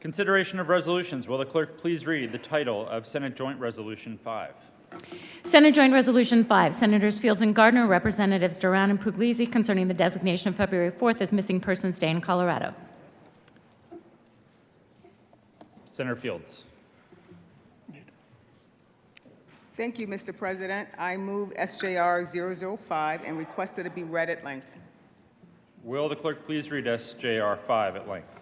Consideration of resolutions. Will the clerk please read the title of Senate Joint Resolution 5? Senate Joint Resolution 5, Senators Fields and Gardner, Representatives Duran and Puglisi, concerning the designation of February 4th as Missing Persons Day in Colorado. Senator Fields. Thank you, Mr. President. I move SJR 005 and request that it be read at length. Will the clerk please read SJR 5 at length?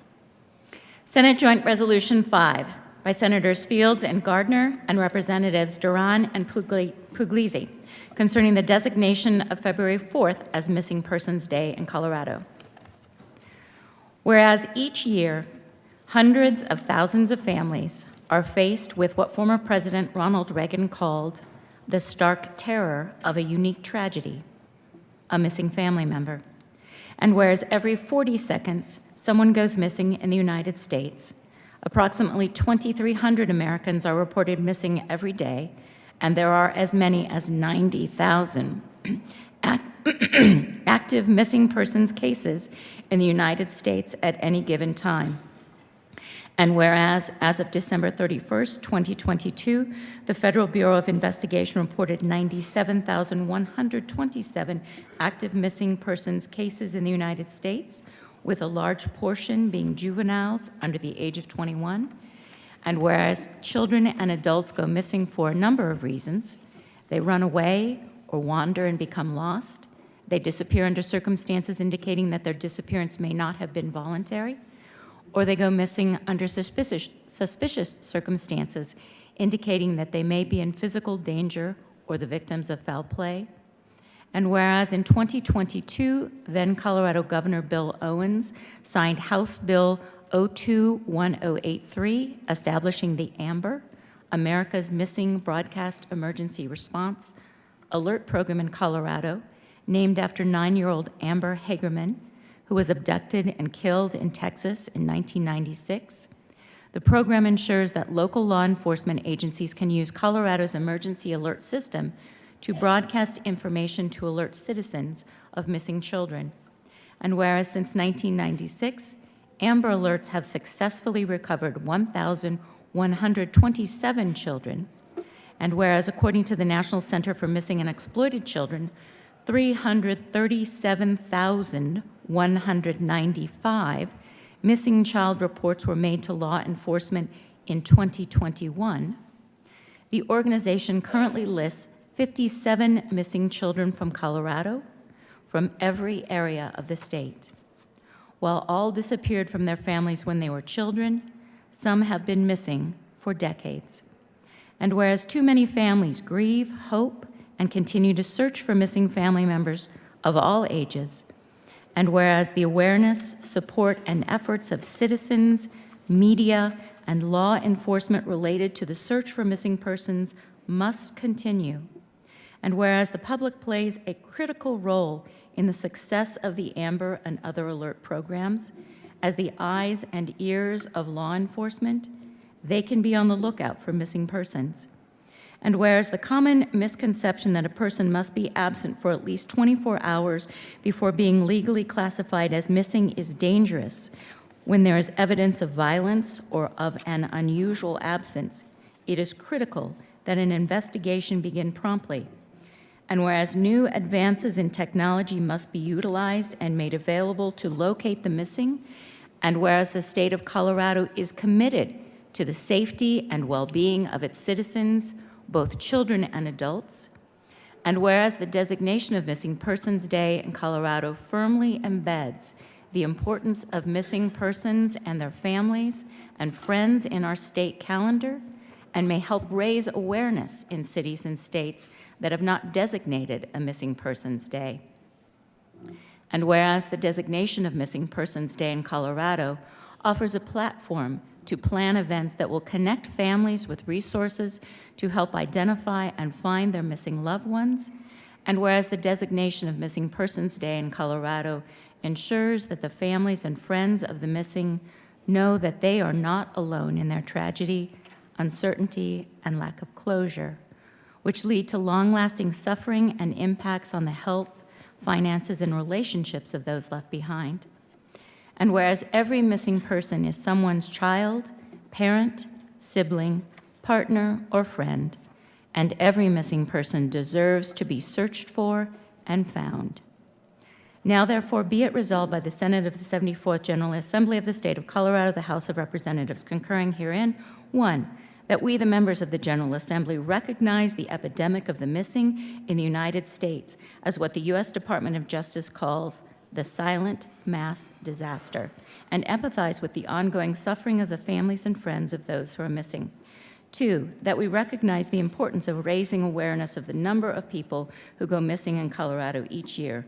Senate Joint Resolution 5 by Senators Fields and Gardner and Representatives Duran and Puglisi, concerning the designation of February 4th as Missing Persons Day in Colorado. Whereas each year, hundreds of thousands of families are faced with what former President Ronald Reagan called the stark terror of a unique tragedy, a missing family member. And whereas every 40 seconds someone goes missing in the United States, approximately 2,300 Americans are reported missing every day, and there are as many as 90,000 active missing persons cases in the United States at any given time. And whereas, as of December 31st, 2022, the Federal Bureau of Investigation reported 97,127 active missing persons cases in the United States, with a large portion being juveniles under the age of 21. And whereas children and adults go missing for a number of reasons, they run away or wander and become lost, they disappear under circumstances indicating that their disappearance may not have been voluntary, or they go missing under suspicious circumstances indicating that they may be in physical danger or the victims of foul play. And whereas in 2022, then Colorado Governor Bill Owens signed House Bill 021083, establishing the AMBER, America's Missing Broadcast Emergency Response Alert Program in Colorado, named after 9-year-old Amber Hagerman, who was abducted and killed in Texas in 1996. The program ensures that local law enforcement agencies can use Colorado's emergency alert system to broadcast information to alert citizens of missing children. And whereas since 1996, Amber Alerts have successfully recovered 1,127 children, and whereas according to the National Center for Missing and Exploited Children, 337,195 missing child reports were made to law enforcement in 2021, the organization currently lists 57 missing children from Colorado, from every area of the state. While all disappeared from their families when they were children, some have been missing for decades. And whereas too many families grieve, hope, and continue to search for missing family members of all ages, and whereas the awareness, support, and efforts of citizens, media, and law enforcement related to the search for missing persons must continue, and whereas the public plays a critical role in the success of the AMBER and other alert programs, as the eyes and ears of law enforcement, they can be on the lookout for missing persons. And whereas the common misconception that a person must be absent for at least 24 hours before being legally classified as missing is dangerous when there is evidence of violence or of an unusual absence, it is critical that an investigation begin promptly. And whereas new advances in technology must be utilized and made available to locate the missing, and whereas the state of Colorado is committed to the safety and well-being of its citizens, both children and adults, and whereas the designation of Missing Persons Day in Colorado firmly embeds the importance of missing persons and their families and friends in our state calendar, and may help raise awareness in cities and states that have not designated a Missing Persons Day. And whereas the designation of Missing Persons Day in Colorado offers a platform to plan events that will connect families with resources to help identify and find their missing loved ones, and whereas the designation of Missing Persons Day in Colorado ensures that the families and friends of the missing know that they are not alone in their tragedy, uncertainty, and lack of closure, which lead to long-lasting suffering and impacts on the health, finances, and relationships of those left behind. And whereas every missing person is someone's child, parent, sibling, partner, or friend, and every missing person deserves to be searched for and found. Now therefore be it resolved by the Senate of the 74th General Assembly of the State of Colorado, the House of Representatives concurring herein, 1, that we, the members of the General Assembly, recognize the epidemic of the missing in the United States as what the U.S. Department of Justice calls the silent mass disaster, and empathize with the ongoing suffering of the families and friends of those who are missing. 2, that we recognize the importance of raising awareness of the number of people who go missing in Colorado each year.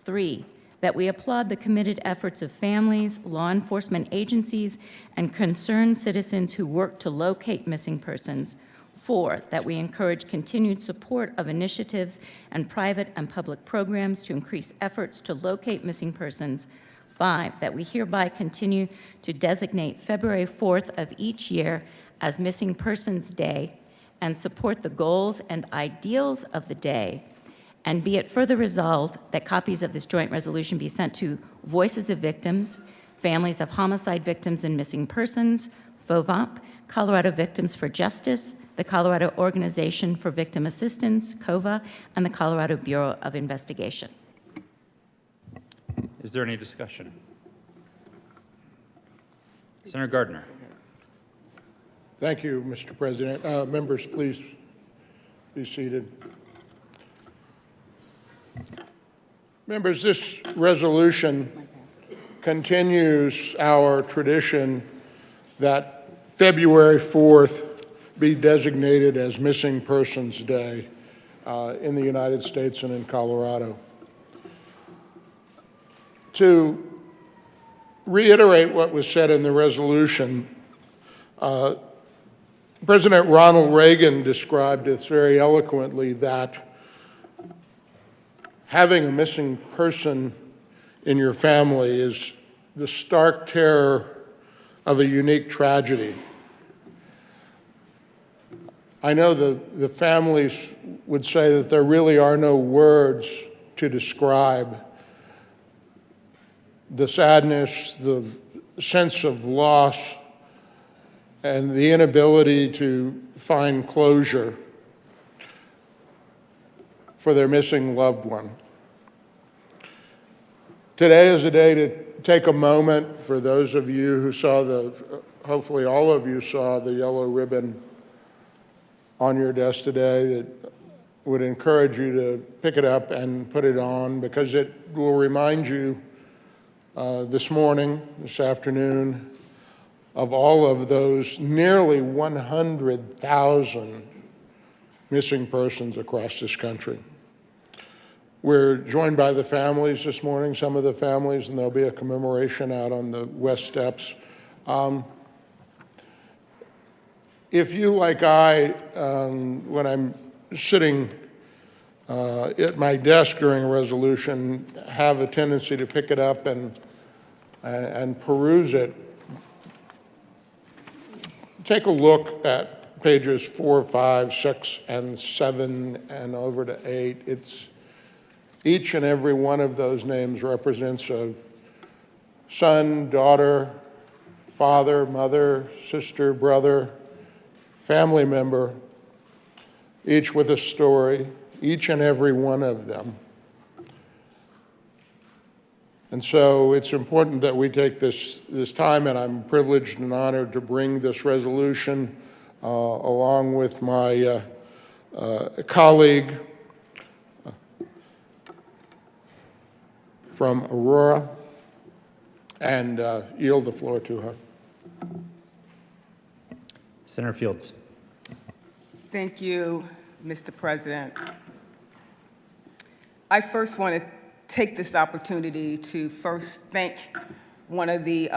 3, that we applaud the committed efforts of families, law enforcement agencies, and concerned citizens who work to locate missing persons. 4, that we encourage continued support of initiatives and private and public programs to increase efforts to locate missing persons. 5, that we hereby continue to designate February 4th of each year as Missing Persons Day and support the goals and ideals of the day. And be it further resolved that copies of this joint resolution be sent to Voices of Victims, Families of Homicide Victims and Missing Persons, FOVOP, Colorado Victims for Justice, the Colorado Organization for Victim Assistance, COVA, and the Colorado Bureau of Investigation. Is there any discussion? Senator Gardner. Thank you, Mr. President. Members, please be seated. Members, this resolution continues our tradition that February 4th be designated as Missing Persons Day in the United States and in Colorado. To reiterate what was said in the resolution, President Ronald Reagan described this very eloquently, that having a missing person in your family is the stark terror of a unique tragedy. I know the families would say that there really are no words to describe the sadness, the sense of loss, and the inability to find closure for their missing loved one. Today is a day to take a moment for those of you who saw hopefully all of you saw the yellow ribbon on your desk today, that would encourage you to pick it up and put it on, because it will remind you this morning, this afternoon, of all of those nearly 100,000 missing persons across this country. We're joined by the families this morning, some of the families, and there'll be a commemoration out on the West Steps. If you, like I, when I'm sitting at my desk during a resolution, have a tendency to pick it up and peruse it, take a look at pages 4, 5, 6, and 7, and over to 8. Each and every one of those names represents a son, daughter, father, mother, sister, brother, family member, each with a story, each and every one of them. And so it's important that we take this time, and I'm privileged and honored to bring this resolution along with my colleague from Aurora, and yield the floor to her. Senator Fields. Thank you, Mr. President. I first want to take this opportunity to first thank one of the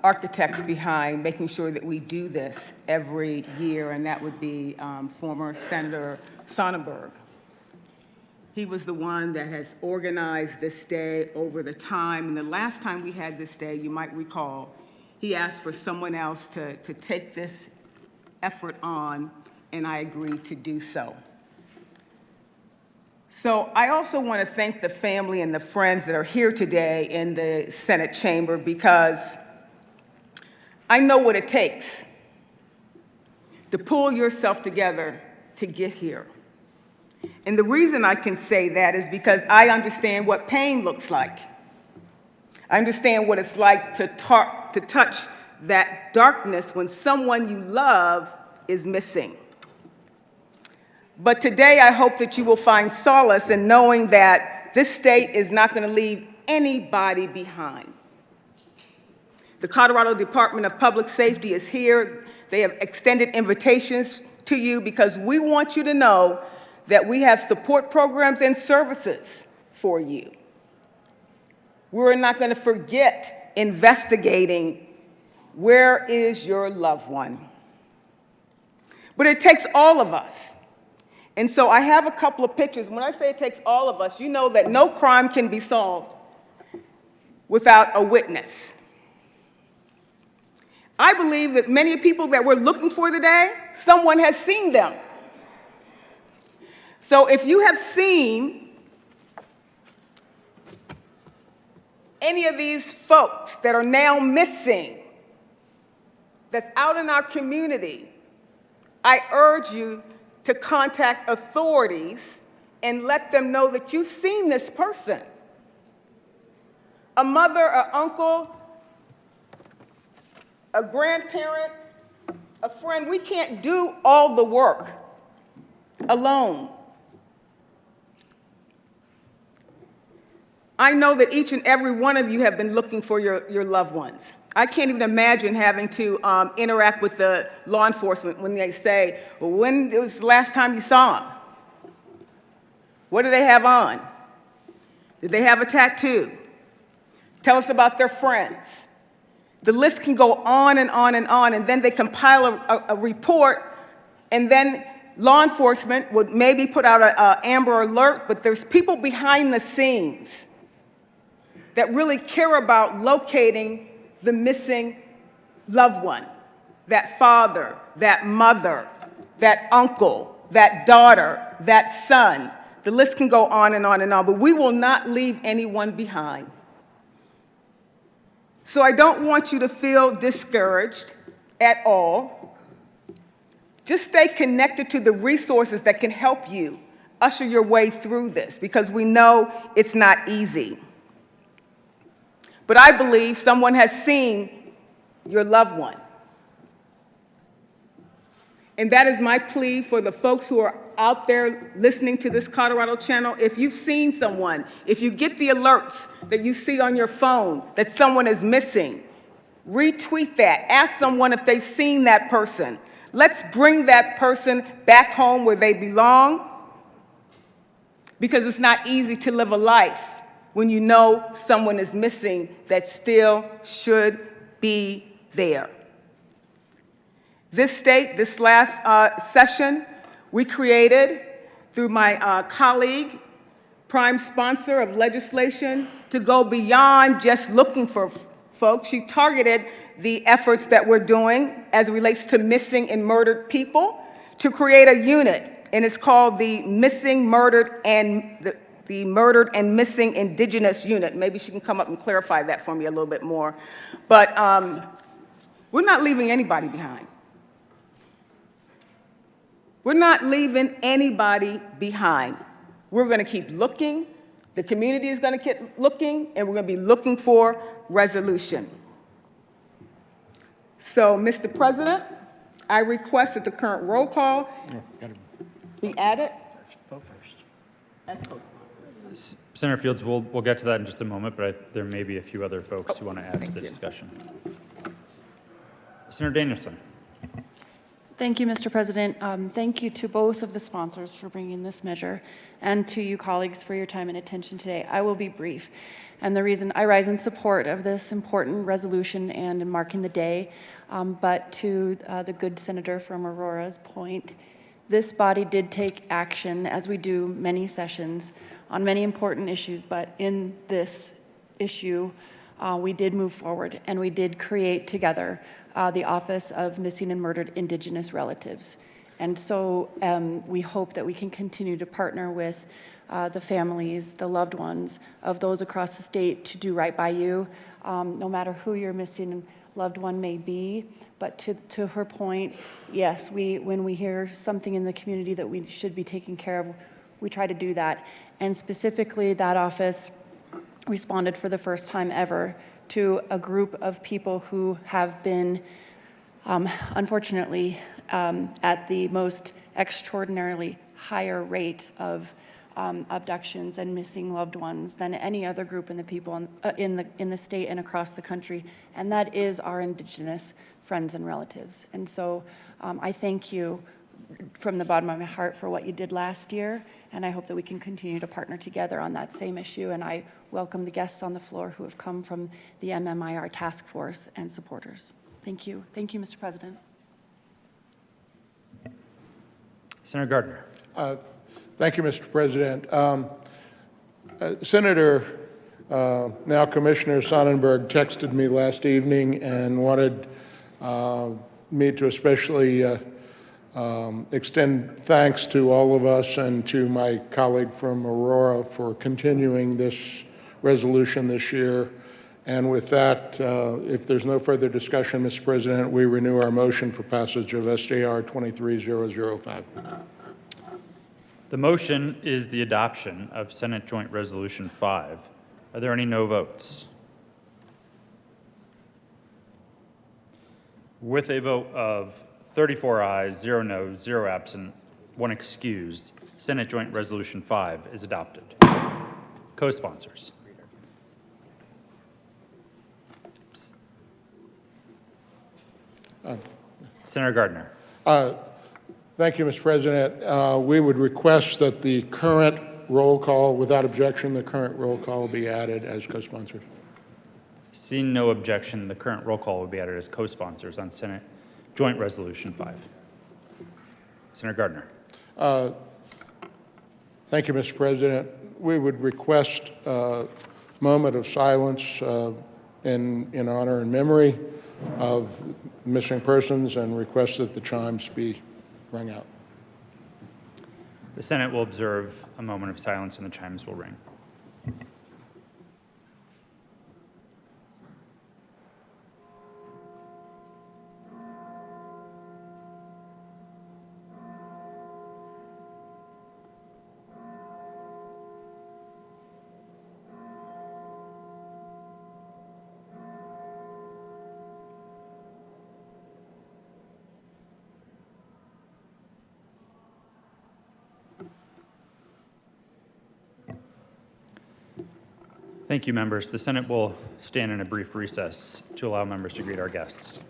architects behind making sure that we do this every year, and that would be former Senator Sonnenberg. He was the one that has organized this day over the time, and the last time we had this day, you might recall, he asked for someone else to take this effort on, and I agreed to do so. So I also want to thank the family and the friends that are here today in the Senate chamber, because I know what it takes to pull yourself together to get here. And the reason I can say that is because I understand what pain looks like. I understand what it's like to touch that darkness when someone you love is missing. But today, I hope that you will find solace in knowing that this state is not going to leave anybody behind. The Colorado Department of Public Safety is here. They have extended invitations to you because we want you to know that we have support programs and services for you. We're not going to forget investigating where is your loved one. But it takes all of us. And so I have a couple of pictures. When I say it takes all of us, you know that no crime can be solved without a witness. I believe that many people that we're looking for today, someone has seen them. So if you have seen any of these folks that are now missing, that's out in our community, I urge you to contact authorities and let them know that you've seen this person. A mother, an uncle, a grandparent, a friend. We can't do all the work alone. I know that each and every one of you have been looking for your loved ones. I can't even imagine having to interact with the law enforcement when they say, well, when was the last time you saw them? What do they have on? Did they have a tattoo? Tell us about their friends. The list can go on and on and on, and then they compile a report, and then law enforcement would maybe put out an Amber Alert, but there's people behind the scenes that really care about locating the missing loved one, that father, that mother, that uncle, that daughter, that son. The list can go on and on and on, but we will not leave anyone behind. So I don't want you to feel discouraged at all. Just stay connected to the resources that can help you usher your way through this, because we know it's not easy. But I believe someone has seen your loved one. And that is my plea for the folks who are out there listening to this Colorado channel. If you've seen someone, if you get the alerts that you see on your phone that someone is missing, retweet that. Ask someone if they've seen that person. Let's bring that person back home where they belong, because it's not easy to live a life when you know someone is missing that still should be there. This state, this last session, we created, through my colleague, prime sponsor of legislation, to go beyond just looking for folks. She targeted the efforts that we're doing as it relates to missing and murdered people to create a unit, and it's called the Missing, Murdered, and the Murdered and Missing Indigenous Unit. Maybe she can come up and clarify that for me a little bit more. But we're not leaving anybody behind. We're not leaving anybody behind. We're going to keep looking. The community is going to keep looking, and we're going to be looking for resolution. So, Mr. President, I request that the current roll call be added. As co-sponsor. Senator Fields, we'll get to that in just a moment, but there may be a few other folks who want to add to the discussion. Senator Danielson. Thank you, Mr. President. Thank you to both of the sponsors for bringing this measure, and to you colleagues for your time and attention today. I will be brief. And the reason I rise in support of this important resolution and in marking the day, but to the good senator from Aurora's point, this body did take action, as we do many sessions, on many important issues, but in this issue, we did move forward, and we did create together the Office of Missing and Murdered Indigenous Relatives. And so we hope that we can continue to partner with the families, the loved ones of those across the state to do right by you, no matter who your missing loved one may be. But to her point, yes, when we hear something in the community that we should be taking care of, we try to do that. And specifically, that office responded for the first time ever to a group of people who have been, unfortunately, at the most extraordinarily higher rate of abductions and missing loved ones than any other group in the people in the state and across the country, and that is our Indigenous friends and relatives. And so I thank you from the bottom of my heart for what you did last year, and I hope that we can continue to partner together on that same issue. And I welcome the guests on the floor who have come from the MMIR task force and supporters. Thank you. Thank you, Mr. President. Senator Gardner. Thank you, Mr. President. Senator, now Commissioner Sonnenberg, texted me last evening and wanted me to especially extend thanks to all of us and to my colleague from Aurora for continuing this resolution this year. And with that, if there's no further discussion, Mr. President, we renew our motion for passage of SJR 23005. The motion is the adoption of Senate Joint Resolution 5. Are there any no votes? With a vote of 34 ayes, 0 noes, 0 absent, 1 excused, Senate Joint Resolution 5 is adopted. Co-sponsors. Senator Gardner. Thank you, Mr. President. We would request that the current roll call, without objection, the current roll call be added as co-sponsors. Seeing no objection, the current roll call will be added as co-sponsors on Senate Joint Resolution 5. Senator Gardner. Thank you, Mr. President. We would request a moment of silence in honor and memory of missing persons and request that the chimes be rung out. The Senate will observe a moment of silence and the chimes will ring. Thank you, members. The Senate will stand in a brief recess to allow members to greet our guests.